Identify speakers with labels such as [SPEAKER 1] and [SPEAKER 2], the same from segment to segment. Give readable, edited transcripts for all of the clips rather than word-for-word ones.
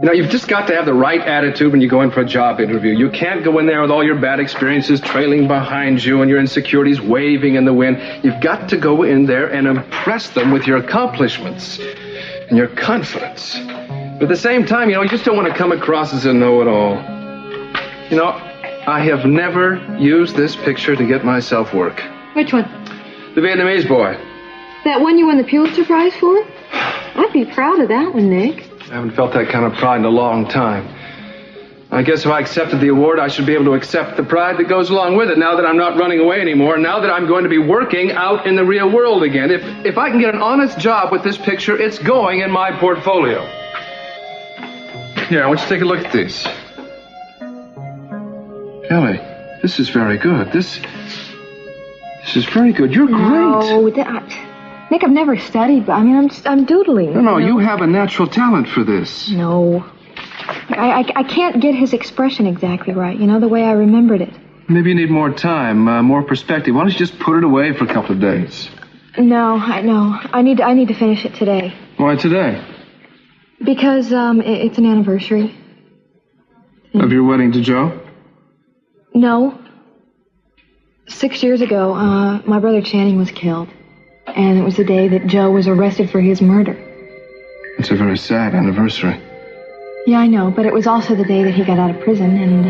[SPEAKER 1] You know, you've just got to have the right attitude when you go in for a job interview. You can't go in there with all your bad experiences trailing behind you and your insecurities waving in the wind. You've got to go in there and impress them with your accomplishments and your confidence. But at the same time, you just don't want to come across as a know-it-all. You know, I have never used this picture to get myself work.
[SPEAKER 2] Which one?
[SPEAKER 1] The Vietnamese boy.
[SPEAKER 2] That one you won the Pulitzer Prize for? I'd be proud of that one, Nick.
[SPEAKER 1] I haven't felt that kind of pride in a long time. I guess if I accepted the award, I should be able to accept the pride that goes along with it now that I'm not running away anymore, now that I'm going to be working out in the real world again. If I can get an honest job with this picture, it's going in my portfolio. Here, I want you to take a look at these. Kelly, this is very good. This is very good. You're great.
[SPEAKER 2] No, Nick, I've never studied, but I'm doodling.
[SPEAKER 1] No, you have a natural talent for this.
[SPEAKER 2] No. I can't get his expression exactly right, the way I remembered it.
[SPEAKER 1] Maybe you need more time, more perspective. Why don't you just put it away for a couple of days?
[SPEAKER 2] No, I need to finish it today.
[SPEAKER 1] Why today?
[SPEAKER 2] Because it's an anniversary.
[SPEAKER 1] Of your wedding to Joe?
[SPEAKER 2] No. 6 years ago, my brother Channing was killed. And it was the day that Joe was arrested for his murder.
[SPEAKER 1] It's a very sad anniversary.
[SPEAKER 2] Yeah, I know, but it was also the day that he got out of prison and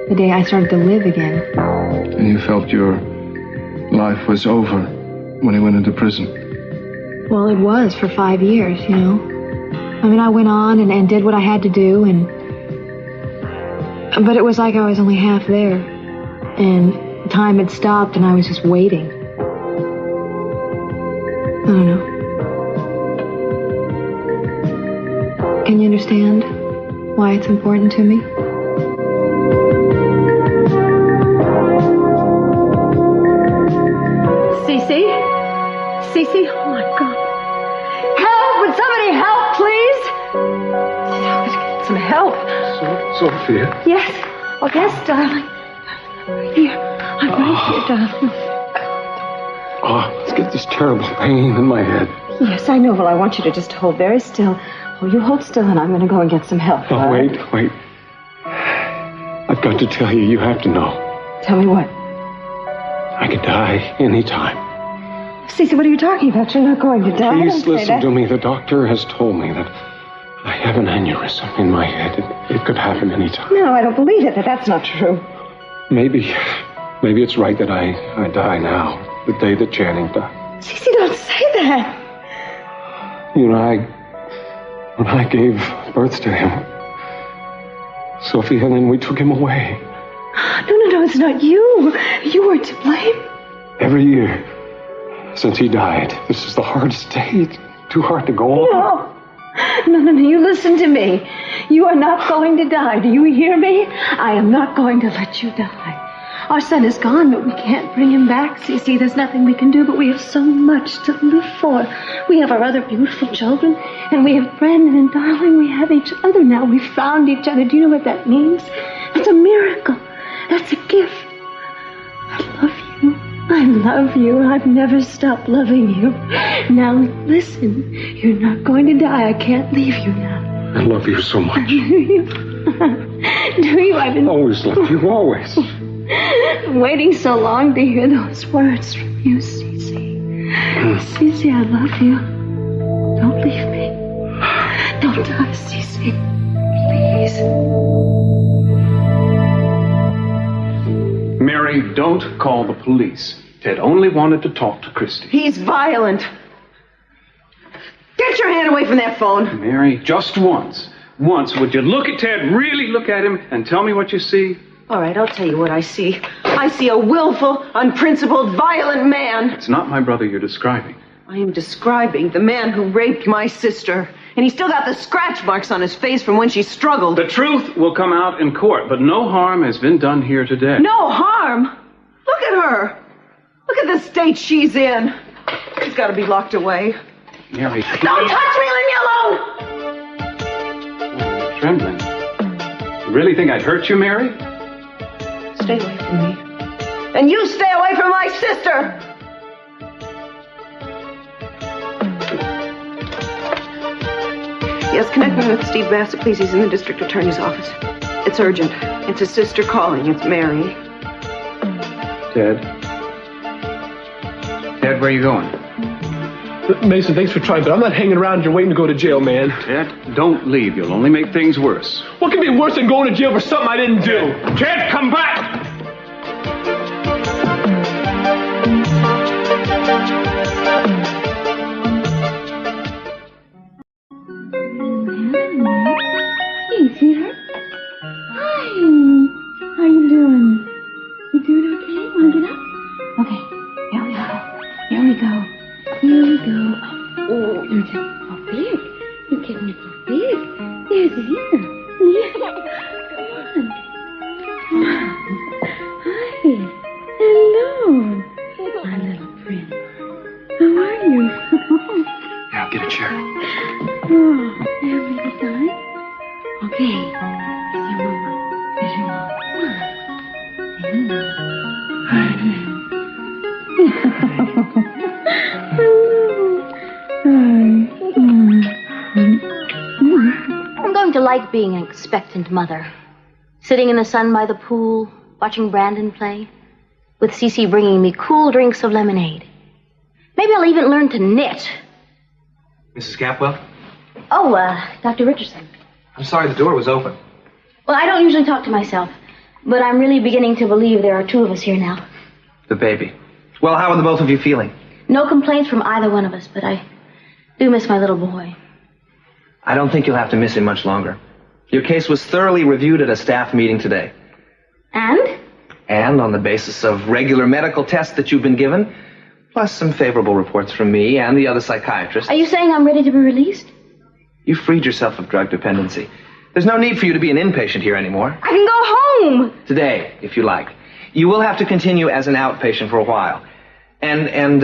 [SPEAKER 2] the day I started to live again.
[SPEAKER 1] And you felt your life was over when he went into prison?
[SPEAKER 2] Well, it was for 5 years, I went on and did what I had to do, but it was like I was only half there. And time had stopped and I was just waiting. I don't know. Can you understand why it's important to me? Cece? Oh my God. Help! Would somebody help, please? Let's get some help.
[SPEAKER 1] Sophia?
[SPEAKER 2] Yes. Oh, yes, darling. Here. I'm right here, darling.
[SPEAKER 1] Oh, let's get this terrible pain in my head.
[SPEAKER 3] Yes, I know. Well, I want you to just hold very still. Oh, you hold still and I'm going to go and get some help.
[SPEAKER 4] Oh, wait. I've got to tell you, you have to know.
[SPEAKER 3] Tell me what?
[SPEAKER 4] I could die anytime.
[SPEAKER 3] Cece, what are you talking about? You're not going to die.
[SPEAKER 4] Please listen to me. The doctor has told me that I have an aneurysm in my head. It could happen anytime.
[SPEAKER 3] No, I don't believe it. That's not true.
[SPEAKER 4] Maybe it's right that I die now, the day that Channing died.
[SPEAKER 3] Cece, don't say that.
[SPEAKER 4] When I gave birth to him, Sophia, and then we took him away.
[SPEAKER 3] No, it's not you. You weren't to blame.
[SPEAKER 4] Every year since he died, this is the hardest day. It's too hard to go on.
[SPEAKER 3] No, you listen to me. You are not going to die. Do you hear me? I am not going to let you die. Our son is gone, but we can't bring him back. See, there's nothing we can do, but we have so much to live for. We have our other beautiful children, and we have Brandon and darling. We have each other now. We found each other. Do you know what that means? It's a miracle. That's a gift. I love you. I've never stopped loving you. Now, listen. You're not going to die. I can't leave you now.
[SPEAKER 4] I love you so much.
[SPEAKER 3] Do you? I've been...
[SPEAKER 4] Always love you, always.
[SPEAKER 3] I'm waiting so long to hear those words from you, Cece. Cece, I love you. Don't leave me. Don't die, Cece. Please.
[SPEAKER 5] Mary, don't call the police. Ted only wanted to talk to Christy.
[SPEAKER 6] He's violent. Get your hand away from that phone.
[SPEAKER 5] Mary, just once. Once, would you look at Ted, really look at him, and tell me what you see?
[SPEAKER 6] All right, I'll tell you what I see. I see a willful, unprincipled, violent man.
[SPEAKER 5] It's not my brother you're describing.
[SPEAKER 6] I am describing the man who raped my sister. And he's still got the scratch marks on his face from when she struggled.
[SPEAKER 5] The truth will come out in court, but no harm has been done here today.
[SPEAKER 6] No harm? Look at her. Look at the state she's in. She's got to be locked away.
[SPEAKER 5] Mary.
[SPEAKER 6] Don't touch me! Leave me alone!
[SPEAKER 5] You're trembling. You really think I'd hurt you, Mary?
[SPEAKER 6] Stay away from me. And you stay away from my sister! Yes, connect me with Steve Bassett, please. He's in the district attorney's office. It's urgent. It's his sister calling. It's Mary.
[SPEAKER 5] Ted? Ted, where are you going?
[SPEAKER 7] Mason, thanks for trying, but I'm not hanging around here waiting to go to jail, man.
[SPEAKER 5] Ted, don't leave. You'll only make things worse.
[SPEAKER 7] What could be worse than going to jail for something I didn't do?
[SPEAKER 5] Ted, come back!
[SPEAKER 3] Hey, sweetheart. Hi. How you doing? You doing okay? Wanna get up? Okay. Here we go. Here we go. Here we go. Oh, you're just so big. You're getting it so big. There's his ear. Yeah. Come on. Hi. Hello. My little prince. How are you?
[SPEAKER 5] Now, get a chair.
[SPEAKER 3] Oh, there we go, darling. Okay. Here's your mama. Here's your mama.
[SPEAKER 8] I'm going to like being an expectant mother. Sitting in the sun by the pool, watching Brandon play, with Cece bringing me cool drinks of lemonade. Maybe I'll even learn to knit.
[SPEAKER 9] Mrs. Capwell?
[SPEAKER 8] Oh, Dr. Richardson.
[SPEAKER 9] I'm sorry the door was open.
[SPEAKER 8] Well, I don't usually talk to myself, but I'm really beginning to believe there are two of us here now.
[SPEAKER 9] The baby. Well, how are the both of you feeling?
[SPEAKER 8] No complaints from either one of us, but I do miss my little boy.
[SPEAKER 9] I don't think you'll have to miss him much longer. Your case was thoroughly reviewed at a staff meeting today.
[SPEAKER 8] And?
[SPEAKER 9] And on the basis of regular medical tests that you've been given, plus some favorable reports from me and the other psychiatrists.
[SPEAKER 8] Are you saying I'm ready to be released?
[SPEAKER 9] You freed yourself of drug dependency. There's no need for you to be an inpatient here anymore.
[SPEAKER 8] I can go home!
[SPEAKER 9] Today, if you like. You will have to continue as an outpatient for a while. And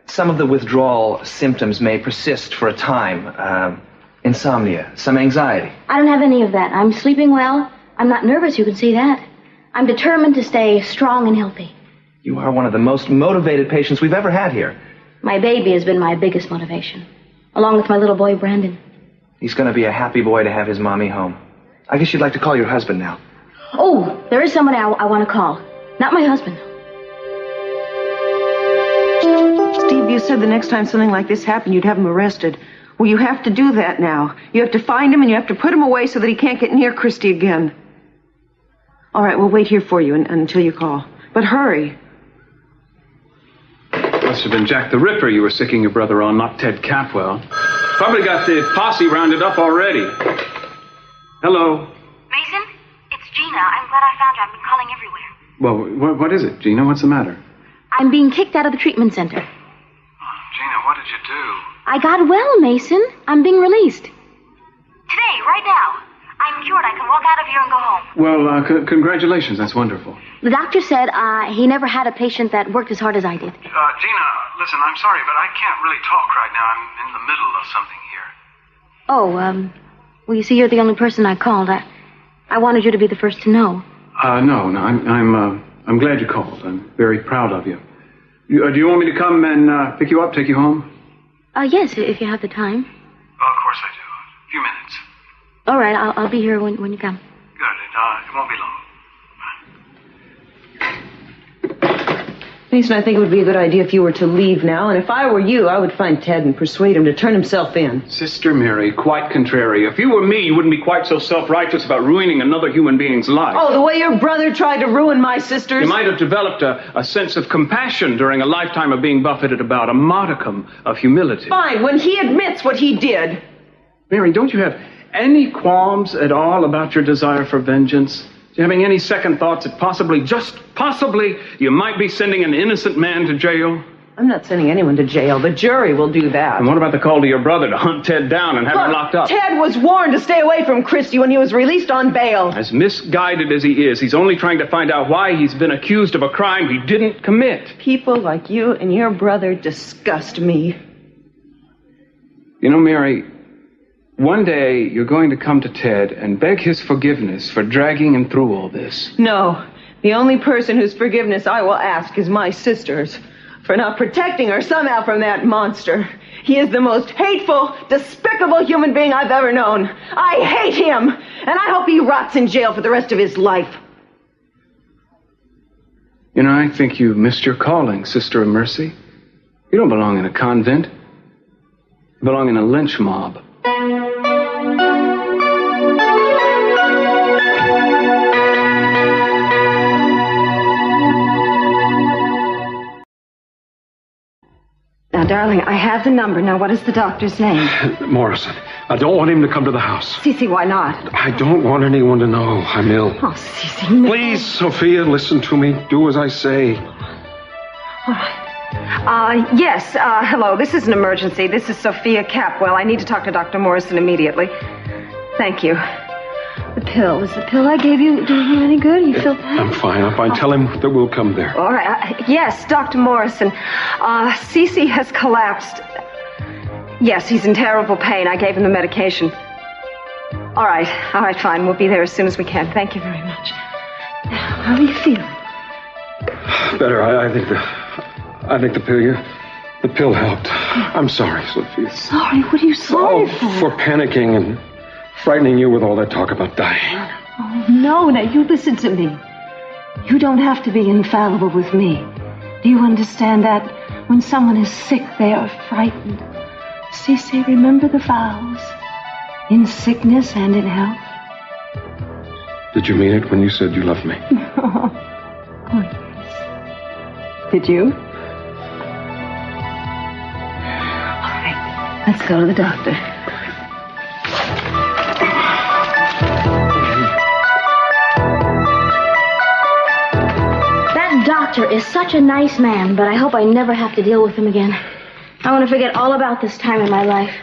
[SPEAKER 9] some of the withdrawal symptoms may persist for a time. Insomnia, some anxiety.
[SPEAKER 8] I don't have any of that. I'm sleeping well. I'm not nervous, you can see that. I'm determined to stay strong and healthy.
[SPEAKER 9] You are one of the most motivated patients we've ever had here.
[SPEAKER 8] My baby has been my biggest motivation, along with my little boy, Brandon.
[SPEAKER 9] He's going to be a happy boy to have his mommy home. I guess you'd like to call your husband now.
[SPEAKER 8] Oh, there is somebody I want to call. Not my husband.
[SPEAKER 6] Steve, you said the next time something like this happened, you'd have him arrested. Well, you have to do that now. You have to find him and you have to put him away so that he can't get near Christy again. All right, we'll wait here for you until you call. But hurry.
[SPEAKER 5] Must have been Jack the Ripper you were sicking your brother on, not Ted Capwell. Probably got the posse rounded up already. Hello.
[SPEAKER 8] Mason, it's Gina. I'm glad I found you. I've been calling everywhere.
[SPEAKER 5] Well, what is it, Gina? What's the matter?
[SPEAKER 8] I'm being kicked out of the treatment center.
[SPEAKER 5] Gina, what did you do?
[SPEAKER 8] I got well, Mason. I'm being released. Today, right now. I'm cured. I can walk out of here and go home.
[SPEAKER 5] Well, congratulations. That's wonderful.
[SPEAKER 8] The doctor said he never had a patient that worked as hard as I did.
[SPEAKER 10] Gina, listen, I'm sorry, but I can't really talk right now. I'm in the middle of something here.
[SPEAKER 8] Oh, well, you see, you're the only person I called. I wanted you to be the first to know.
[SPEAKER 5] No, I'm glad you called. I'm very proud of you. Do you want me to come and pick you up, take you home?
[SPEAKER 8] Yes, if you have the time.
[SPEAKER 10] Well, of course I do. A few minutes.
[SPEAKER 8] All right, I'll be here when you come.
[SPEAKER 10] Good. It won't be long.
[SPEAKER 6] Mason, I think it would be a good idea if you were to leave now, and if I were you, I would find Ted and persuade him to turn himself in.
[SPEAKER 5] Sister Mary, quite contrary. If you were me, you wouldn't be quite so self-righteous about ruining another human being's life.
[SPEAKER 6] Oh, the way your brother tried to ruin my sister's.
[SPEAKER 5] You might have developed a sense of compassion during a lifetime of being buffeted about, a modicum of humility.
[SPEAKER 6] Fine, when he admits what he did.
[SPEAKER 5] Mary, don't you have any qualms at all about your desire for vengeance? You having any second thoughts that possibly, just possibly, you might be sending an innocent man to jail?
[SPEAKER 6] I'm not sending anyone to jail. The jury will do that.
[SPEAKER 5] And what about the call to your brother to hunt Ted down and have him locked up?
[SPEAKER 6] Ted was warned to stay away from Christy when he was released on bail.
[SPEAKER 5] As misguided as he is, he's only trying to find out why he's been accused of a crime he didn't commit.
[SPEAKER 6] People like you and your brother disgust me.
[SPEAKER 5] You know, Mary, one day you're going to come to Ted and beg his forgiveness for dragging him through all this.
[SPEAKER 6] No. The only person whose forgiveness I will ask is my sister's. for not protecting her somehow from that monster. He is the most hateful, despicable human being I've ever known. I hate him, and I hope he rots in jail for the rest of his life.
[SPEAKER 5] You know, I think you missed your calling, Sister of Mercy. You don't belong in a convent. You belong in a lynch mob.
[SPEAKER 3] Now, darling, I have the number. Now, what is the doctor's name?
[SPEAKER 4] Morrison. I don't want him to come to the house.
[SPEAKER 3] Cece, why not?
[SPEAKER 4] I don't want anyone to know I'm ill.
[SPEAKER 3] Oh, Cece, no.
[SPEAKER 4] Please, Sophia, listen to me. Do as I say.
[SPEAKER 3] All right. Yes, hello. This is an emergency. This is Sophia Capwell. I need to talk to Dr. Morrison immediately. Thank you. The pill. Is the pill I gave you doing you any good? You feel bad?
[SPEAKER 4] I'm fine. I'll fine. Tell him that we'll come there.
[SPEAKER 3] All right. Yes, Dr. Morrison. Cece has collapsed. Yes, he's in terrible pain. I gave him the medication. All right, fine. We'll be there as soon as we can. Thank you very much. Now, how are you feeling?
[SPEAKER 4] Better. I think the pill helped. I'm sorry, Sophia.
[SPEAKER 3] Sorry? What are you sorry
[SPEAKER 4] for panicking and frightening you with all that talk about dying.
[SPEAKER 3] Oh, no. Now, you listen to me. You don't have to be infallible with me. Do you understand that? When someone is sick, they are frightened. Cece, remember the vows. In sickness and in health.
[SPEAKER 4] Did you mean it when you said you loved me?
[SPEAKER 3] Oh, yes. Did you? All right. Let's go to the doctor.
[SPEAKER 8] That doctor is such a nice man, but I hope I never have to deal with him again. I want to forget all about this time in my life.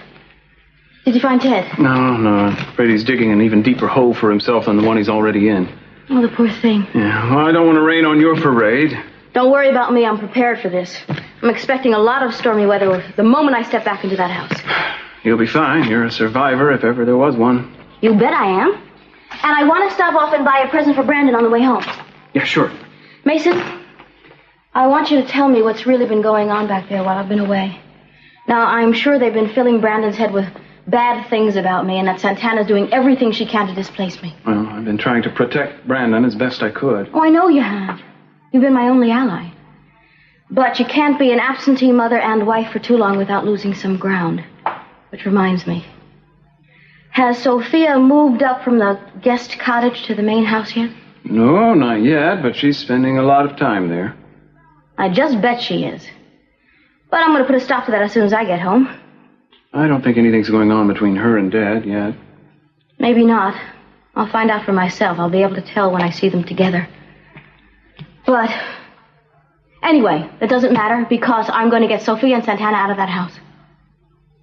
[SPEAKER 8] Did you find Ted?
[SPEAKER 5] No. I'm afraid he's digging an even deeper hole for himself than the one he's already in.
[SPEAKER 8] Oh, the poor thing.
[SPEAKER 5] Yeah, well, I don't want to rain on your parade.
[SPEAKER 8] Don't worry about me. I'm prepared for this. I'm expecting a lot of stormy weather the moment I step back into that house.
[SPEAKER 5] You'll be fine. You're a survivor if ever there was one.
[SPEAKER 8] You bet I am. And I want to stop off and buy a present for Brandon on the way home.
[SPEAKER 5] Yeah, sure.
[SPEAKER 8] Mason, I want you to tell me what's really been going on back there while I've been away. Now, I'm sure they've been filling Brandon's head with bad things about me and that Santana's doing everything she can to displace me.
[SPEAKER 5] Well, I've been trying to protect Brandon as best I could.
[SPEAKER 8] Oh, I know you have. You've been my only ally. But you can't be an absentee mother and wife for too long without losing some ground. Which reminds me. Has Sophia moved up from the guest cottage to the main house yet?
[SPEAKER 5] No, not yet, but she's spending a lot of time there.
[SPEAKER 8] I just bet she is. But I'm going to put a stop to that as soon as I get home.
[SPEAKER 5] I don't think anything's going on between her and Dad yet.
[SPEAKER 8] Maybe not. I'll find out for myself. I'll be able to tell when I see them together. But anyway, that doesn't matter because I'm going to get Sophia and Santana out of that house.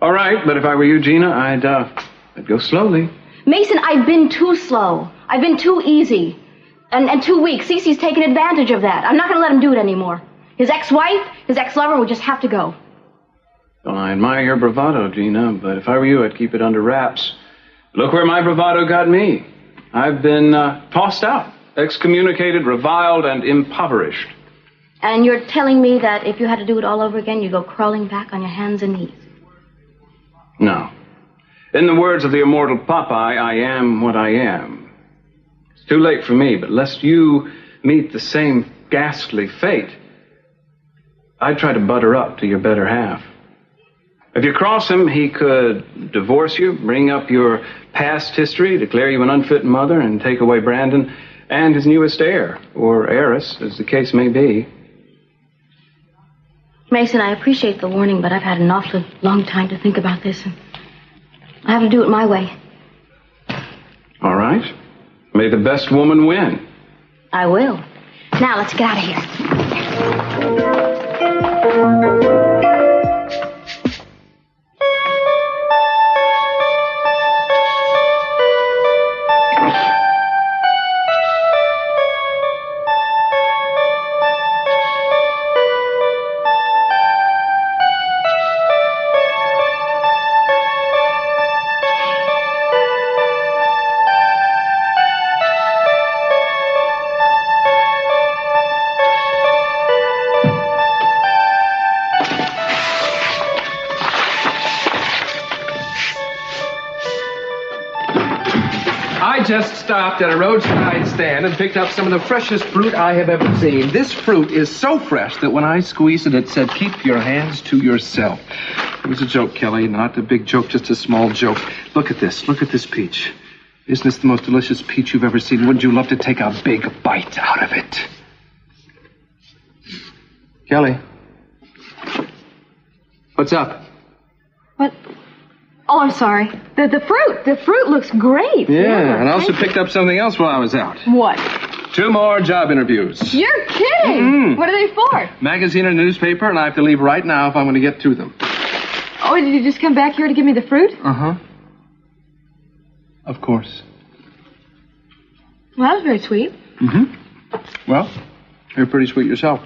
[SPEAKER 5] All right, but if I were you, Gina, I'd go slowly.
[SPEAKER 8] Mason, I've been too slow. I've been too easy. And too weak. Cece's taken advantage of that. I'm not going to let him do it anymore. His ex-wife, his ex-lover would just have to go.
[SPEAKER 5] Well, I admire your bravado, Gina, but if I were you, I'd keep it under wraps. Look where my bravado got me. I've been tossed out, excommunicated, reviled, and impoverished.
[SPEAKER 8] And you're telling me that if you had to do it all over again, you'd go crawling back on your hands and knees?
[SPEAKER 5] No. In the words of the immortal Popeye, I am what I am. It's too late for me, but lest you meet the same ghastly fate, I'd try to butter up to your better half. If you cross him, he could divorce you, bring up your past history, declare you an unfit mother, and take away Brandon and his newest heir, or heiress, as the case may be.
[SPEAKER 8] Mason, I appreciate the warning, but I've had an awfully long time to think about this, and I have to do it my way.
[SPEAKER 5] All right. May the best woman win.
[SPEAKER 8] I will. Now, let's get out of here.
[SPEAKER 1] just stopped at a roadside stand and picked up some of the freshest fruit I have ever seen. This fruit is so fresh that when I squeezed it, it said, keep your hands to yourself. It was a joke, Kelly, not a big joke, just a small joke. Look at this. Look at this peach. Isn't this the most delicious peach you've ever seen? Wouldn't you love to take a big bite out of it? Kelly. What's up?
[SPEAKER 2] What? Oh, I'm sorry. The fruit looks great.
[SPEAKER 1] Yeah, and I also picked up something else while I was out.
[SPEAKER 2] What?
[SPEAKER 1] 2 more job interviews.
[SPEAKER 2] You're kidding. What are they for?
[SPEAKER 1] Magazine and newspaper, and I have to leave right now if I'm going to get to them.
[SPEAKER 2] Oh, did you just come back here to give me the fruit?
[SPEAKER 1] Uh-huh. Of course.
[SPEAKER 2] Well, that was very sweet.
[SPEAKER 1] Mm-hmm. Well, you're pretty sweet yourself.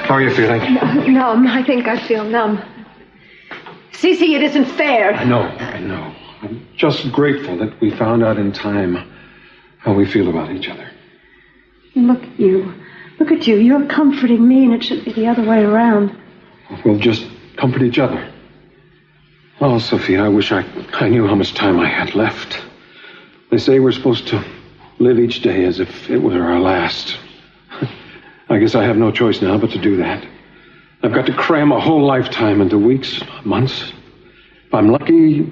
[SPEAKER 4] How are you feeling?
[SPEAKER 3] Numb. I think I feel numb. Cece, it isn't fair.
[SPEAKER 4] I know. I'm just grateful that we found out in time how we feel about each other.
[SPEAKER 3] Look at you. Look at you. You're comforting me, and it should be the other way around.
[SPEAKER 4] We'll just comfort each other. Oh, Sophia, I wish I knew how much time I had left. They say we're supposed to live each day as if it were our last. I guess I have no choice now but to do that. I've got to cram a whole lifetime into weeks, months. If I'm lucky...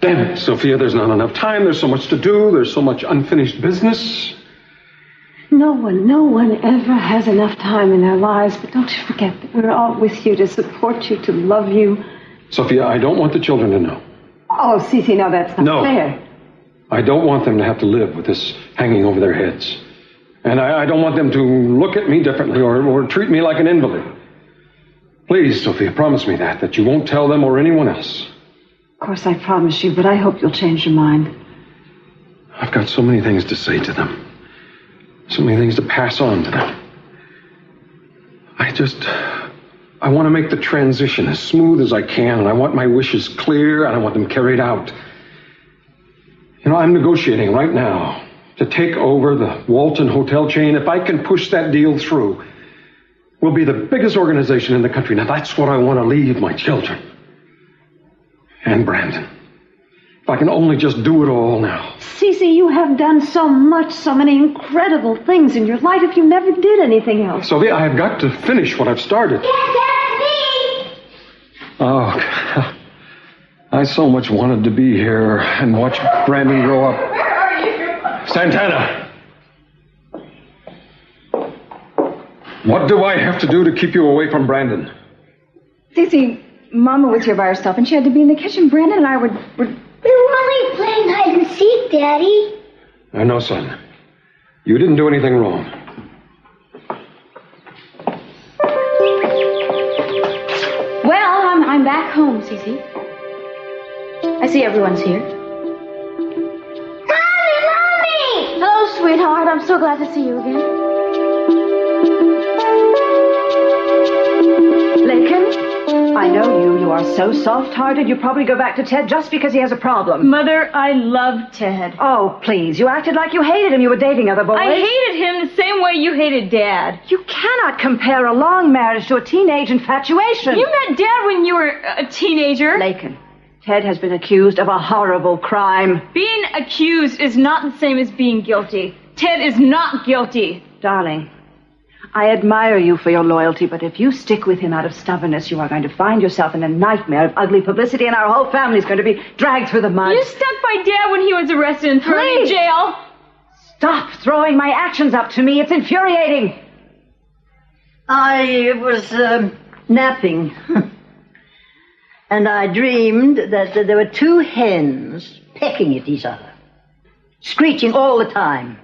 [SPEAKER 4] Damn it, Sophia, there's not enough time. There's so much to do. There's so much unfinished business.
[SPEAKER 3] No one ever has enough time in their lives, but don't you forget that we're all with you to support you, to love you.
[SPEAKER 4] Sophia, I don't want the children to know.
[SPEAKER 3] Oh, Cece, no, that's not fair.
[SPEAKER 4] I don't want them to have to live with this hanging over their heads. And I don't want them to look at me differently or treat me like an invalid. Please, Sophia, promise me that you won't tell them or anyone else.
[SPEAKER 3] Of course, I promise you, but I hope you'll change your mind.
[SPEAKER 4] I've got so many things to say to them. So many things to pass on to them. I want to make the transition as smooth as I can, and I want my wishes clear, and I want them carried out. You know, I'm negotiating right now to take over the Walton Hotel chain. If I can push that deal through, we'll be the biggest organization in the country. Now, that's what I want to leave my children. And Brandon. If I can only just do it all now.
[SPEAKER 3] Cece, you have done so much, so many incredible things in your life if you never did anything else.
[SPEAKER 4] Sophia, I have got to finish what I've started.
[SPEAKER 11] Yes, that's me!
[SPEAKER 4] Oh, I so much wanted to be here and watch Brandon grow up.
[SPEAKER 11] Where are you?
[SPEAKER 4] Santana! What do I have to do to keep you away from Brandon?
[SPEAKER 2] Cece, Mama was here by herself, and she had to be in the kitchen. Brandon and I were...
[SPEAKER 11] We were only playing hide and seek, Daddy.
[SPEAKER 4] I know, son. You didn't do anything wrong.
[SPEAKER 2] Well, I'm back home, Cece. I see everyone's here.
[SPEAKER 11] Mommy!
[SPEAKER 8] Hello, sweetheart. I'm so glad to see you again.
[SPEAKER 3] Lincoln, I know you. You are so soft-hearted, you probably go back to Ted just because he has a problem.
[SPEAKER 12] Mother, I love Ted.
[SPEAKER 3] Oh, please. You acted like you hated him. You were dating other boys.
[SPEAKER 12] I hated him the same way you hated Dad.
[SPEAKER 3] You cannot compare a long marriage to a teenage infatuation.
[SPEAKER 12] You met Dad when you were a teenager.
[SPEAKER 3] Lincoln, Ted has been accused of a horrible crime.
[SPEAKER 12] Being accused is not the same as being guilty. Ted is not guilty.
[SPEAKER 3] Darling, I admire you for your loyalty, but if you stick with him out of stubbornness, you are going to find yourself in a nightmare of ugly publicity, and our whole family is going to be dragged through the mud.
[SPEAKER 12] You stuck by Dad when he was arrested and thrown in jail.
[SPEAKER 3] Stop throwing my actions up to me. It's infuriating.
[SPEAKER 13] I was napping, and I dreamed that there were 2 hens pecking at each other, screeching all the time.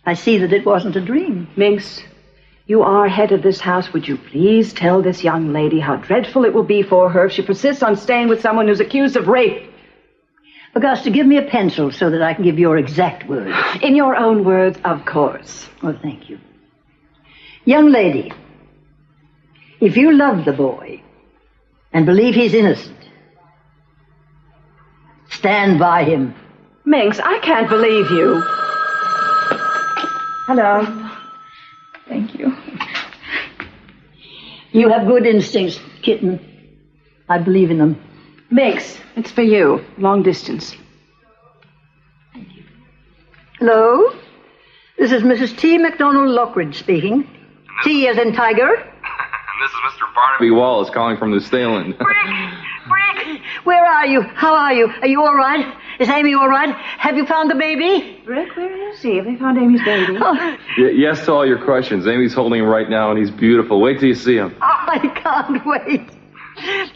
[SPEAKER 13] I see that it wasn't a dream.
[SPEAKER 3] Minx, you are head of this house. Would you please tell this young lady how dreadful it will be for her if she persists on staying with someone who's accused of rape?
[SPEAKER 13] Augusta, give me a pencil so that I can give your exact words.
[SPEAKER 3] In your own words, of course.
[SPEAKER 13] Oh, thank you. Young lady, if you love the boy and believe he's innocent, Stand by him.
[SPEAKER 3] Minx, I can't believe you. Hello.
[SPEAKER 2] Thank you.
[SPEAKER 13] You have good instincts, kitten. I believe in them.
[SPEAKER 3] Minx, it's for you. Long distance.
[SPEAKER 13] Hello? This is Mrs. T. MacDonald Lockridge speaking. T as in tiger.
[SPEAKER 14] And this is Mr. Barnaby Wallace calling from the Staland.
[SPEAKER 13] Brick! Where are you? How are you? Are you all right? Is Amy all right? Have you found the baby?
[SPEAKER 3] Rick, where is he? Have they found Amy's baby?
[SPEAKER 13] Oh.
[SPEAKER 14] Yes to all your questions. Amy's holding him right now, and he's beautiful. Wait till you see him.
[SPEAKER 13] I can't wait.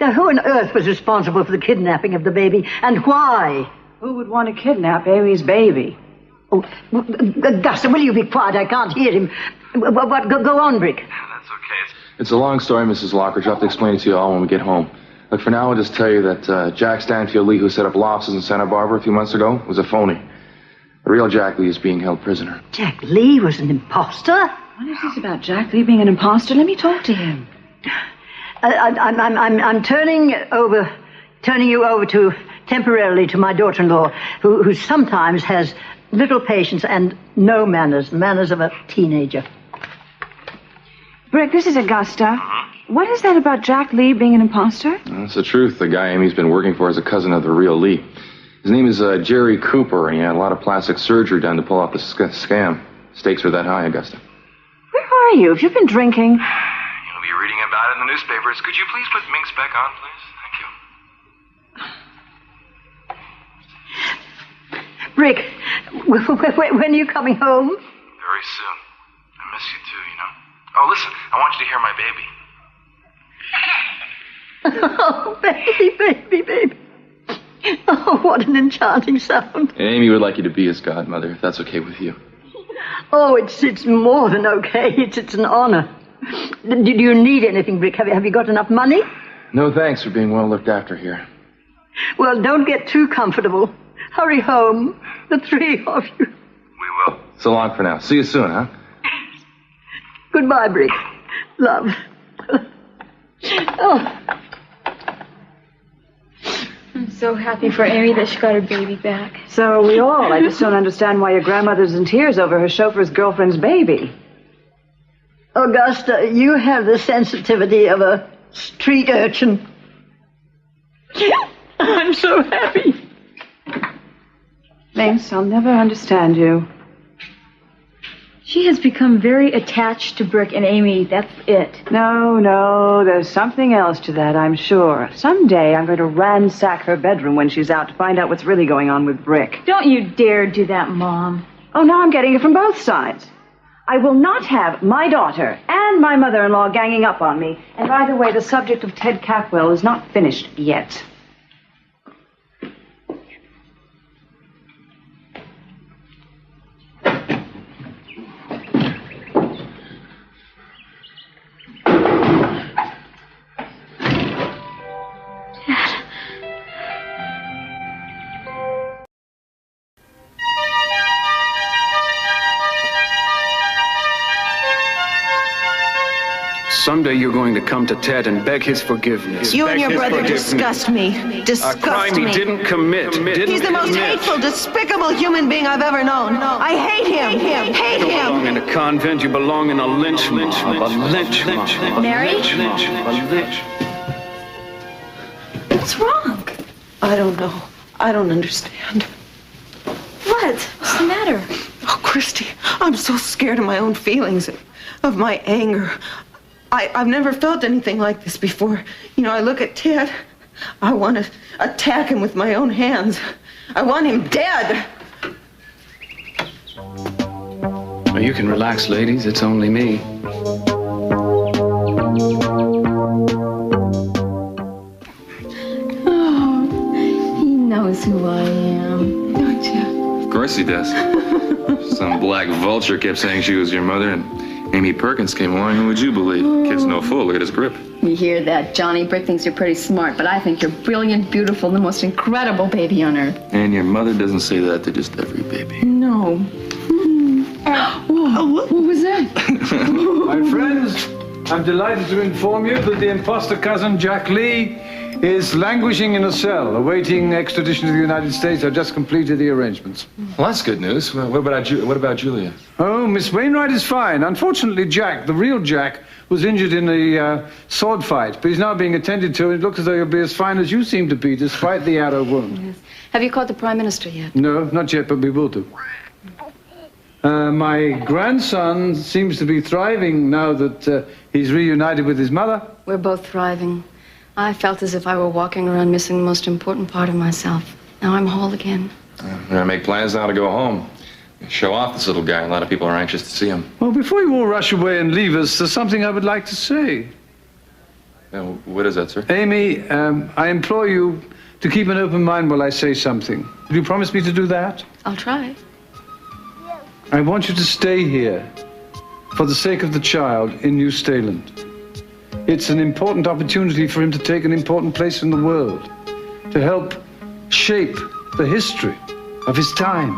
[SPEAKER 13] Now, who on earth was responsible for the kidnapping of the baby, and why?
[SPEAKER 3] Who would want to kidnap Amy's baby?
[SPEAKER 13] Oh, Augusta, will you be quiet? I can't hear him. What? Go on, Brick.
[SPEAKER 14] That's okay. It's a long story, Mrs. Lockridge. I'll have to explain it to you all when we get home. Look, for now, I'll just tell you that Jack Stanfield Lee, who set up lobsters in Santa Barbara a few months ago, was a phony. The real Jack Lee is being held prisoner.
[SPEAKER 13] Jack Lee was an imposter?
[SPEAKER 3] What is this about Jack Lee being an imposter? Let me talk to him.
[SPEAKER 13] I'm turning you over to temporarily to my daughter-in-law, who sometimes has little patience and no manners of a teenager.
[SPEAKER 3] Brick, this is Augusta. What is that about Jack Lee being an imposter?
[SPEAKER 14] That's the truth. The guy Amy's been working for is a cousin of the real Lee. His name is Jerry Cooper, and he had a lot of plastic surgery done to pull off the scam. Stakes are that high, Augusta.
[SPEAKER 3] Where are you? Have you been drinking?
[SPEAKER 10] You'll be reading about it in the newspapers. Could you please put Minx back on, please? Thank you.
[SPEAKER 13] Brick, when are you coming home?
[SPEAKER 10] Very soon. I miss you too, you know. Oh, listen, I want you to hear my baby.
[SPEAKER 13] Oh, baby. Oh, what an enchanting sound.
[SPEAKER 14] And Amy would like you to be his godmother, if that's okay with you.
[SPEAKER 13] Oh, it's more than okay. It's an honor. Do you need anything, Brick? Have you got enough money?
[SPEAKER 14] No thanks for being well looked after here.
[SPEAKER 13] Well, don't get too comfortable. Hurry home, the three of you.
[SPEAKER 14] We will. So long for now. See you soon, huh?
[SPEAKER 13] Goodbye, Brick. Love. Oh.
[SPEAKER 2] I'm so happy for Amy that she got her baby back.
[SPEAKER 3] So are we all. I just don't understand why your grandmother's in tears over her chauffeur's girlfriend's baby.
[SPEAKER 13] Augusta, you have the sensitivity of a street urchin. I'm so happy.
[SPEAKER 3] Minx, I'll never understand you.
[SPEAKER 2] She has become very attached to Brick and Amy. That's it.
[SPEAKER 3] No, there's something else to that, I'm sure. Someday I'm going to ransack her bedroom when she's out to find out what's really going on with Brick.
[SPEAKER 2] Don't you dare do that, Mom.
[SPEAKER 3] Oh, now I'm getting it from both sides. I will not have my daughter and my mother-in-law ganging up on me. And by the way, the subject of Ted Capwell is not finished yet.
[SPEAKER 5] Someday you're going to come to Ted and beg his forgiveness.
[SPEAKER 6] You and your brother disgust me. Disgust
[SPEAKER 5] a crime
[SPEAKER 6] me.
[SPEAKER 5] he didn't commit.
[SPEAKER 6] He's the most hateful, despicable human being I've ever known. I hate him. Hate
[SPEAKER 5] You don't
[SPEAKER 6] him.
[SPEAKER 5] belong in a convent. You belong in a lynch mob. A lynch mob.
[SPEAKER 8] Mary?
[SPEAKER 5] A lynch.
[SPEAKER 8] What's wrong?
[SPEAKER 6] I don't know. I don't understand.
[SPEAKER 8] What? What's the matter?
[SPEAKER 6] Oh, Christy, I'm so scared of my own feelings, of my anger. I've never felt anything like this before. You know, I look at Ted. I want to attack him with my own hands. I want him dead.
[SPEAKER 5] Well, you can relax, ladies. It's only me.
[SPEAKER 2] Oh, he knows who I am, don't you?
[SPEAKER 14] Of course he does. Some black vulture kept saying she was your mother, and Amy Perkins came along. Who would you believe? Kid's no fool. Look at his grip.
[SPEAKER 15] You hear that? Johnny Brick thinks you're pretty smart, but I think you're brilliant, beautiful, the most incredible baby on earth.
[SPEAKER 14] And your mother doesn't say that to just every baby.
[SPEAKER 15] No. Whoa, what was that?
[SPEAKER 4] My friends, I'm delighted to inform you that the imposter cousin Jack Lee
[SPEAKER 16] is languishing in a cell, awaiting extradition to the United States. I've just completed the arrangements.
[SPEAKER 14] Well, that's good news. What about Julia?
[SPEAKER 16] Oh, Miss Wainwright is fine. Unfortunately, Jack, the real Jack, was injured in a sword fight, but he's now being attended to, and it looks as though he'll be as fine as you seem to be, despite the arrow wound.
[SPEAKER 15] Yes. Have you caught the Prime Minister yet?
[SPEAKER 16] No, not yet, but we will do. My grandson seems to be thriving now that he's reunited with his mother.
[SPEAKER 15] We're both thriving. I felt as if I were walking around missing the most important part of myself. Now I'm whole again.
[SPEAKER 14] We're gonna make plans now to go home. Show off this little guy. A lot of people are anxious to see him.
[SPEAKER 16] Well, before you all rush away and leave us, there's something I would like to say.
[SPEAKER 14] What is that, sir?
[SPEAKER 16] Amy, I implore you to keep an open mind while I say something. Will you promise me to do that?
[SPEAKER 15] I'll try.
[SPEAKER 16] I want you to stay here for the sake of the child in New Staland. It's an important opportunity for him to take an important place in the world, to help shape the history of his time.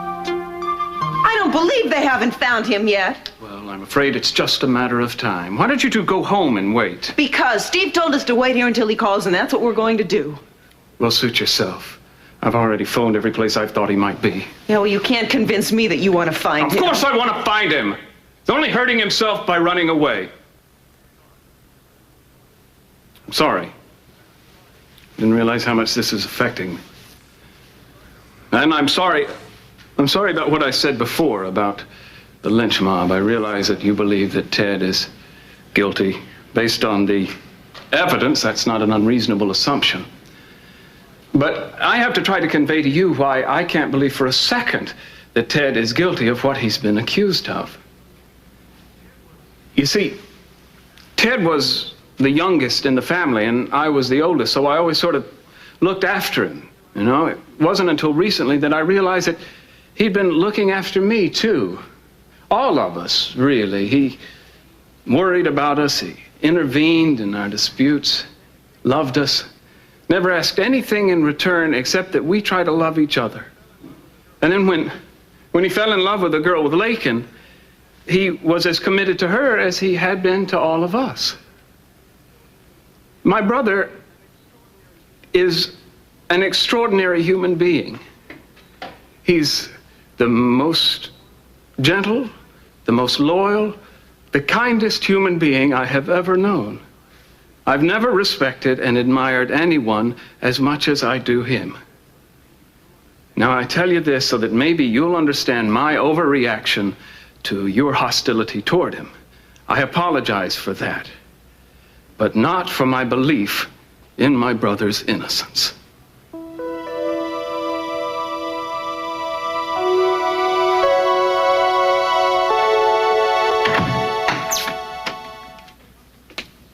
[SPEAKER 6] I don't believe they haven't found him yet.
[SPEAKER 5] Well, I'm afraid it's just a matter of time. Why don't you two go home and wait?
[SPEAKER 6] Because Steve told us to wait here until he calls, and that's what we're going to do.
[SPEAKER 5] Well, suit yourself. I've already phoned every place I've thought he might be.
[SPEAKER 6] Yeah, well, you can't convince me that you want to find him.
[SPEAKER 5] Of course I want to find him. He's only hurting himself by running away. I'm sorry. Didn't realize how much this is affecting me. And I'm sorry about what I said before about the lynch mob. I realize that you believe that Ted is guilty. Based on the evidence, that's not an unreasonable assumption. But I have to try to convey to you why I can't believe for a second that Ted is guilty of what he's been accused of. You see, Ted was the youngest in the family, and I was the oldest, so I always sort of looked after him. You know, it wasn't until recently that I realized that he'd been looking after me, too. All of us, really. He worried about us, he intervened in our disputes, loved us. Never asked anything in return except that we try to love each other. And then when he fell in love with a girl with Lakin, he was as committed to her as he had been to all of us. My brother is an extraordinary human being. He's the most gentle, the most loyal, the kindest human being I have ever known. I've never respected and admired anyone as much as I do him. Now, I tell you this so that maybe you'll understand my overreaction to your hostility toward him. I apologize for that, but not for my belief in my brother's innocence.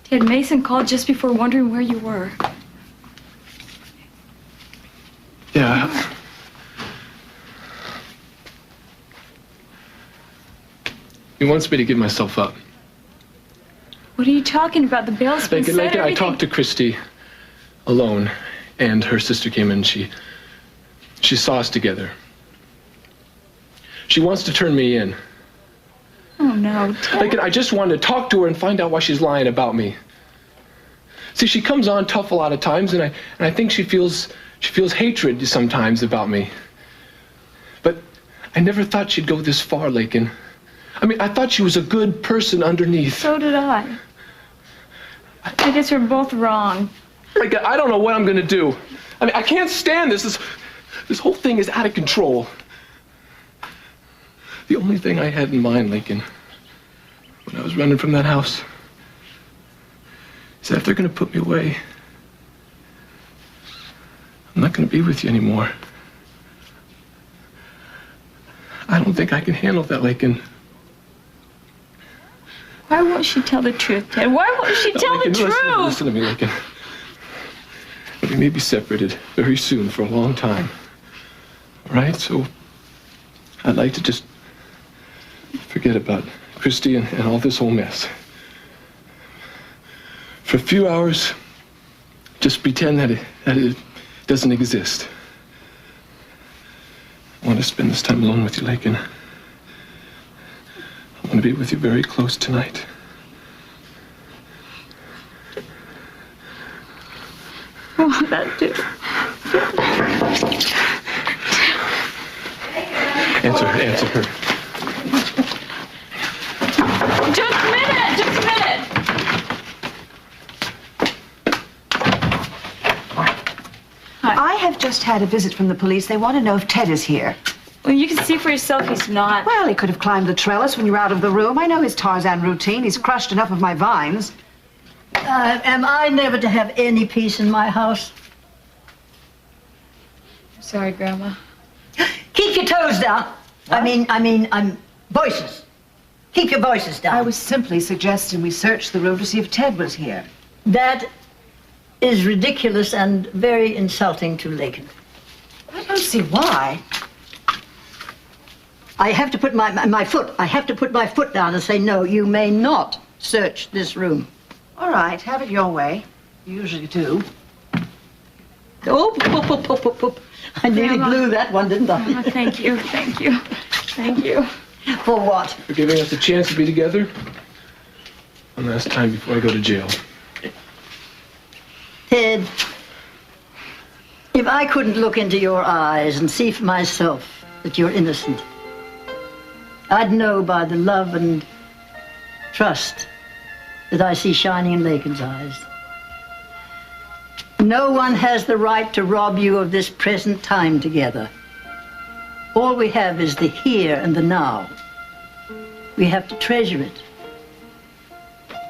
[SPEAKER 12] Ted, Mason called just before wondering where you were.
[SPEAKER 7] Yeah. He wants me to give myself up.
[SPEAKER 12] What are you talking about? The bail's been set,
[SPEAKER 7] Like I
[SPEAKER 12] everything.
[SPEAKER 7] talked to Christy alone, and her sister came in. She saw us together. She wants to turn me in.
[SPEAKER 12] Oh, no, Ted.
[SPEAKER 7] Like, I just wanted to talk to her and find out why she's lying about me. See, she comes on tough a lot of times, and I think she feels hatred sometimes about me. But I never thought she'd go this far, Lakin. I mean, I thought she was a good person underneath.
[SPEAKER 12] So did I. I guess we're both wrong.
[SPEAKER 7] Like, I don't know what I'm gonna do. I mean, I can't stand this. This whole thing is out of control. The only thing I had in mind, Lincoln, when I was running from that house, is that if they're going to put me away, I'm not going to be with you anymore. I don't think I can handle that, Lincoln.
[SPEAKER 12] Why won't she tell the truth, Ted? Why won't she tell
[SPEAKER 7] Lincoln,
[SPEAKER 12] the truth?
[SPEAKER 7] Listen to me, Lincoln. We may be separated very soon for a long time. All right? So I'd like to just forget about Christy and all this whole mess. For a few hours, just pretend that it doesn't exist. want to spend this time alone with you, Lakin. I want to be with you very close tonight.
[SPEAKER 12] I want that too.
[SPEAKER 7] Answer her.
[SPEAKER 12] Just a minute.
[SPEAKER 6] I have just had a visit from the police. They want to know if Ted is here.
[SPEAKER 12] Well, you can see for yourself he's not.
[SPEAKER 6] Well, he could have climbed the trellis when you're out of the room. I know his Tarzan routine. He's crushed enough of my vines.
[SPEAKER 13] Am I never to have any peace in my house?
[SPEAKER 12] Sorry, Grandma.
[SPEAKER 13] Keep your toes down. What? I mean, voices. Keep your voices down.
[SPEAKER 6] I was simply suggesting we search the room to see if Ted was here.
[SPEAKER 13] That is ridiculous and very insulting to Lakin.
[SPEAKER 6] I don't see why.
[SPEAKER 13] I have to put my foot down and say, no, you may not search this room.
[SPEAKER 6] All right, have it your way. You usually do.
[SPEAKER 13] Oh, I nearly blew that one, didn't I?
[SPEAKER 12] Oh, thank you.
[SPEAKER 13] For what?
[SPEAKER 7] For giving us a chance to be together. One last time before I go to jail.
[SPEAKER 13] Ted, if I couldn't look into your eyes and see for myself that you're innocent, I'd know by the love and trust that I see shining in Lakin's eyes. No one has the right to rob you of this present time together. All we have is the here and the now. We have to treasure it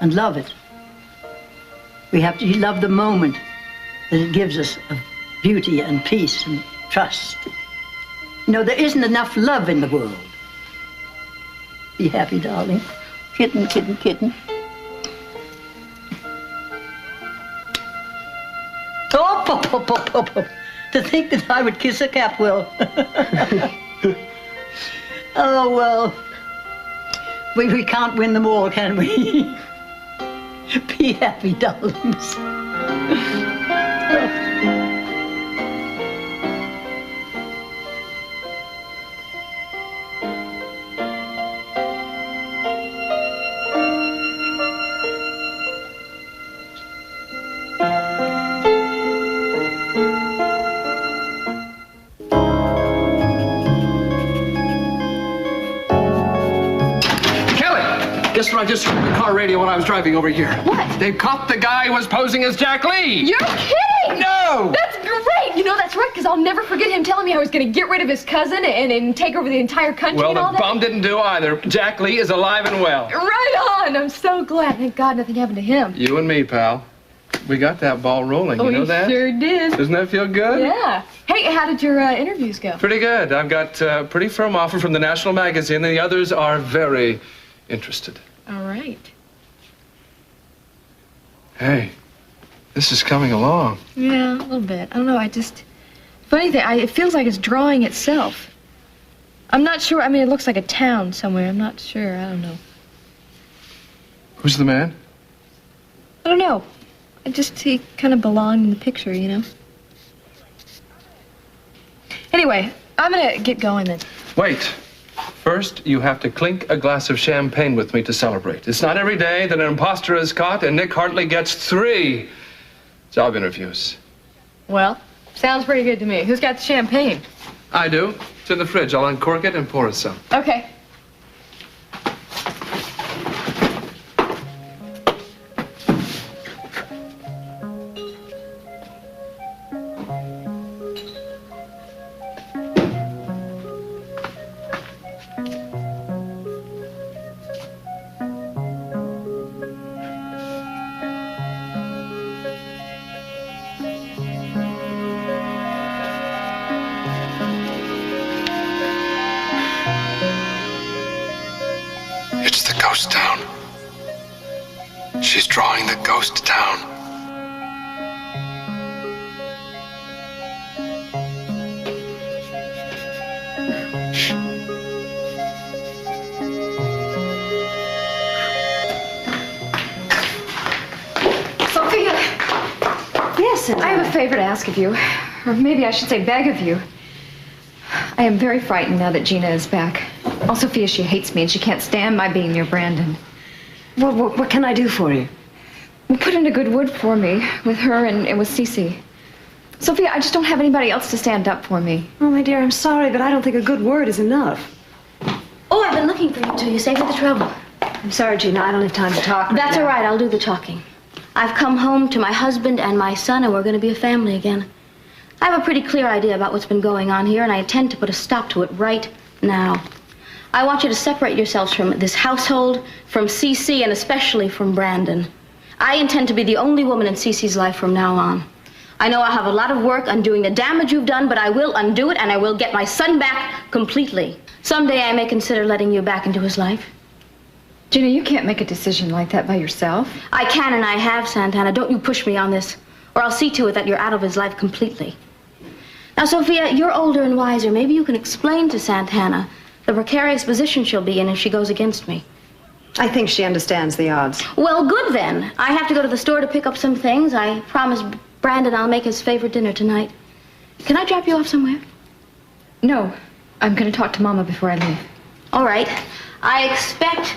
[SPEAKER 13] and love it. We have to love the moment that it gives us of beauty and peace and trust. You know, there isn't enough love in the world. Be happy, darling. Kitten, kitten, kitten. Oh, pop, pop, pop, pop, pop. To think that I would kiss a Capwell. Oh, well. We can't win them all, can we? Be happy, darlings.
[SPEAKER 1] Guess what I just heard on the car radio when I was driving over here?
[SPEAKER 2] What?
[SPEAKER 1] They caught the guy who was posing as Jack Lee.
[SPEAKER 2] You're kidding!
[SPEAKER 1] No!
[SPEAKER 2] That's great! You know, that's right, because I'll never forget him telling me I was going to get rid of his cousin and take over the entire country
[SPEAKER 1] Well,
[SPEAKER 2] and all
[SPEAKER 1] the
[SPEAKER 2] that.
[SPEAKER 1] bum didn't do either. Jack Lee is alive and well.
[SPEAKER 2] Right on! I'm so glad. Thank God nothing happened to him.
[SPEAKER 1] You and me, pal. We got that ball rolling. You know that?
[SPEAKER 2] Sure did.
[SPEAKER 1] Doesn't that feel good?
[SPEAKER 2] Yeah. Hey, how did your interviews go?
[SPEAKER 1] Pretty good. I've got a pretty firm offer from the National Magazine, and the others are very interested.
[SPEAKER 2] All right.
[SPEAKER 1] Hey, this is coming along.
[SPEAKER 2] Yeah, a little bit. I don't know, funny thing, it feels like it's drawing itself. I'm not sure, it looks like a town somewhere. I'm not sure, I don't know.
[SPEAKER 1] Who's the man?
[SPEAKER 2] I don't know. He kind of belonged in the picture, you know? Anyway, I'm gonna get going then.
[SPEAKER 1] Wait. First, you have to clink a glass of champagne with me to celebrate. It's not every day that an imposter is caught, and Nick Hartley gets 3 job interviews.
[SPEAKER 2] Well, sounds pretty good to me. Who's got the champagne?
[SPEAKER 1] I do. It's in the fridge. I'll uncork it and pour us some.
[SPEAKER 2] Okay.
[SPEAKER 1] It's the ghost town. She's drawing the ghost town.
[SPEAKER 2] Sophia!
[SPEAKER 6] Yes,
[SPEAKER 2] I have a favor to ask of you. Or maybe I should say beg of you.
[SPEAKER 17] I am very frightened now that Gina is back. Oh, Sophia, she hates me and she can't stand my being near Brandon.
[SPEAKER 3] What can I do for you?
[SPEAKER 17] Well, put in a good word for me with her and with Cece. Sophia, I just don't have anybody else to stand up for me.
[SPEAKER 3] Oh, my dear, I'm sorry, but I don't think a good word is enough.
[SPEAKER 8] Oh, I've been looking for you two. You saved me the trouble.
[SPEAKER 3] I'm sorry, Gina. I don't have time to talk.
[SPEAKER 8] That's all right. I'll do the talking. I've come home to my husband and my son, and we're going to be a family again. I have a pretty clear idea about what's been going on here, and I intend to put a stop to it right now. I want you to separate yourselves from this household, from Cece, and especially from Brandon. I intend to be the only woman in Cece's life from now on. I know I'll have a lot of work undoing the damage you've done, but I will undo it, and I will get my son back completely. Someday I may consider letting you back into his life.
[SPEAKER 17] Gina, you can't make a decision like that by yourself.
[SPEAKER 8] I can, and I have, Santana. Don't you push me on this, or I'll see to it that you're out of his life completely. Now, Sophia, you're older and wiser. Maybe you can explain to Santana the precarious position she'll be in if she goes against me.
[SPEAKER 3] I think she understands the odds.
[SPEAKER 8] Well, good then. I have to go to the store to pick up some things. I promised Brandon I'll make his favorite dinner tonight. Can I drop you off somewhere?
[SPEAKER 17] No. I'm going to talk to Mama before I leave.
[SPEAKER 8] All right. I expect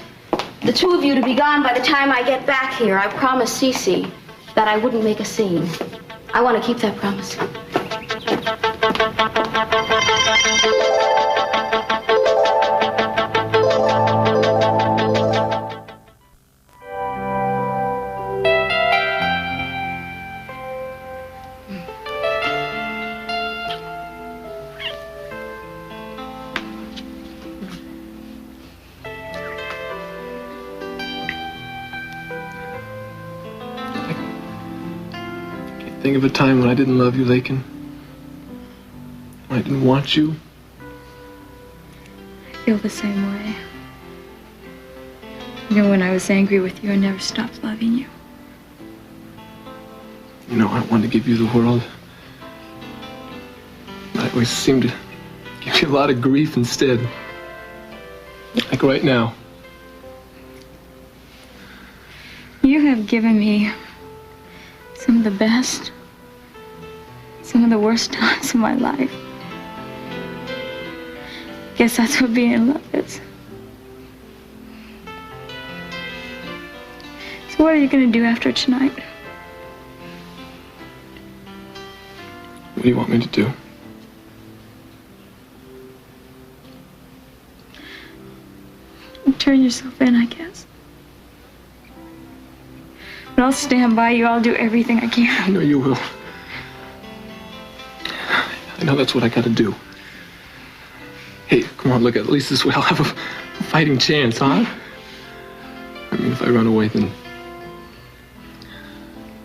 [SPEAKER 8] the two of you to be gone by the time I get back here. I promised Cece that I wouldn't make a scene. I want to keep that promise.
[SPEAKER 7] Think of a time when I didn't love you, Lakin. When I didn't want you.
[SPEAKER 15] I feel the same way. Even when I was angry with you, I never stopped loving you.
[SPEAKER 7] You know, I wanted to give you the world. I always seem to give you a lot of grief instead. Like right now.
[SPEAKER 15] You have given me some of the best, some of the worst times of my life. Guess that's what being in love is. So what are you going to do after tonight?
[SPEAKER 7] What do you want me to do?
[SPEAKER 15] Turn yourself in, I guess. But I'll stand by you. I'll do everything I can.
[SPEAKER 7] I know you will. I know that's what I gotta do. Hey, come on, look, at least this way I'll have a fighting chance, huh? I mean, if I run away, then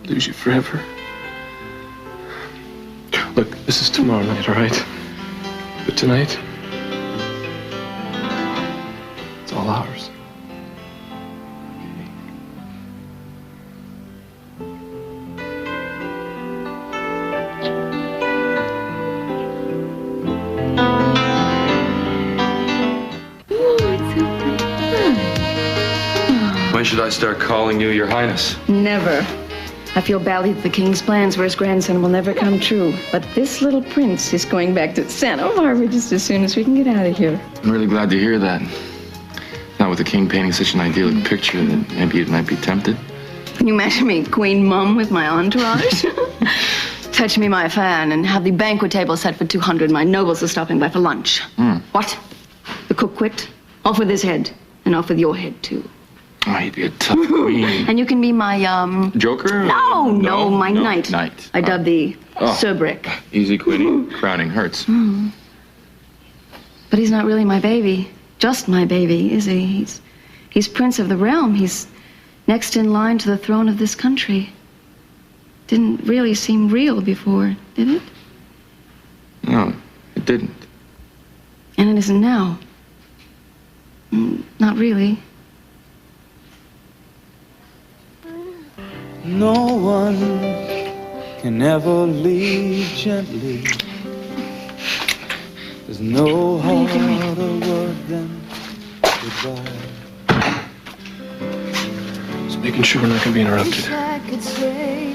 [SPEAKER 7] I'll lose you forever. Look, this is tomorrow night, all right? But tonight, it's all ours.
[SPEAKER 14] When should I start calling you Your Highness?
[SPEAKER 18] Never. I feel badly that the king's plans for his grandson will never come true. But this little prince is going back to Santa Barbara just as soon as we can get out of here.
[SPEAKER 14] I'm really glad to hear that. Not with the king painting such an idyllic picture that maybe it might be tempted.
[SPEAKER 18] Can you imagine me, Queen Mum, with my entourage? Touch me my fan and have the banquet table set for 200. My nobles are stopping by for lunch. What? The cook quit? Off with his head. And off with your head, too.
[SPEAKER 14] Oh, you'd be a tough queen.
[SPEAKER 18] And you can be my,
[SPEAKER 14] Joker?
[SPEAKER 18] No, my knight.
[SPEAKER 14] Knight.
[SPEAKER 18] I dub thee Sir Brick.
[SPEAKER 14] Easy, Queenie. Crowning hurts.
[SPEAKER 18] But he's not really my baby. Just my baby, is he? He's prince of the realm. He's next in line to the throne of this country. Didn't really seem real before, did it?
[SPEAKER 14] No, it didn't.
[SPEAKER 18] And it isn't now. Not really.
[SPEAKER 19] No one can ever leave gently. There's no harder word than goodbye.
[SPEAKER 7] Just making sure we're not going to be interrupted.
[SPEAKER 20] I could say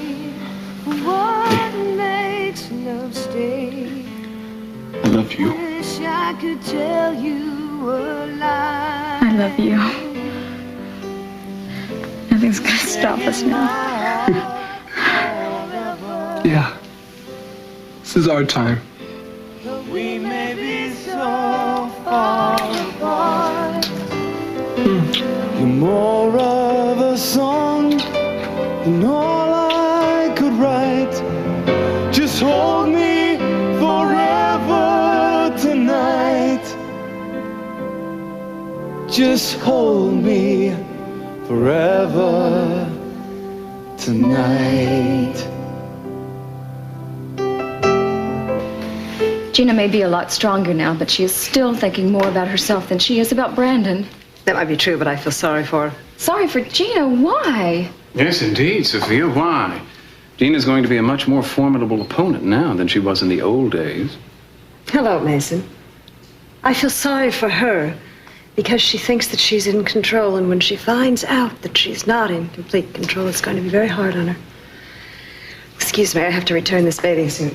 [SPEAKER 20] what makes love stay.
[SPEAKER 7] love you.
[SPEAKER 15] I could tell you a lie. I love you. Nothing's gonna stop us now.
[SPEAKER 7] Yeah. This is our time.
[SPEAKER 19] We may be so far apart. You're more of a song than all I could write. Just hold me forever tonight. Just hold me forever tonight.
[SPEAKER 17] Gina may be a lot stronger now, but she is still thinking more about herself than she is about Brandon.
[SPEAKER 6] That might be true, but I feel sorry for her.
[SPEAKER 17] Sorry for Gina? Why?
[SPEAKER 5] Yes, indeed, Sophia. Why? Gina's going to be a much more formidable opponent now than she was in the old days.
[SPEAKER 3] Hello, Mason. I feel sorry for her because she thinks that she's in control, and when she finds out that she's not in complete control, it's going to be very hard on her. Excuse me, I have to return this bathing suit.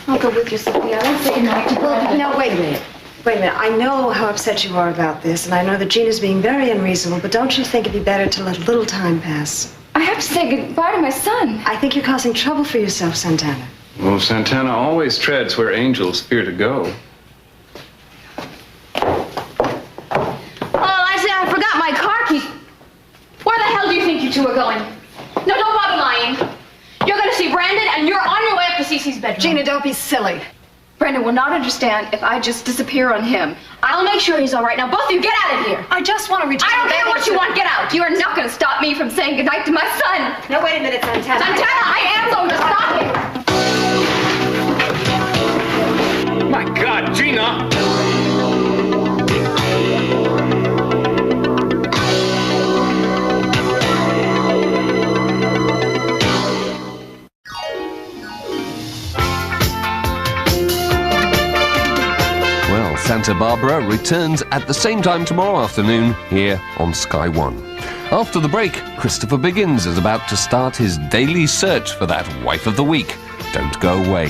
[SPEAKER 17] I'll go with you, Sophia. Let's say goodnight to Brandon.
[SPEAKER 3] No, wait a minute. Wait a minute. I know how upset you are about this, and I know that Gina's being very unreasonable, but don't you think it'd be better to let a little time pass?
[SPEAKER 17] I have to say goodbye to my son.
[SPEAKER 3] I think you're causing trouble for yourself, Santana.
[SPEAKER 5] Well, Santana always treads where angels fear to go.
[SPEAKER 17] Oh, I say I forgot my car keys. Where the hell do you think you two are going? No, don't bother lying. You're going to see Brandon, and you're on your way up to Cece's bedroom.
[SPEAKER 3] Gina, don't be silly.
[SPEAKER 17] Brandon will not understand if I just disappear on him. I'll make sure he's all right. Now, both of you, get out of here.
[SPEAKER 3] I just want to return.
[SPEAKER 17] I don't care what you want. Get out. You are not going to stop me from saying goodnight to my son.
[SPEAKER 3] Now, wait a minute, Santana.
[SPEAKER 17] Santana, I am going to stop him.
[SPEAKER 5] My God, Gina!
[SPEAKER 20] Santa Barbara returns at the same time tomorrow afternoon here on Sky One. After the break, Christopher Biggins is about to start his daily search for that wife of the week. Don't go away.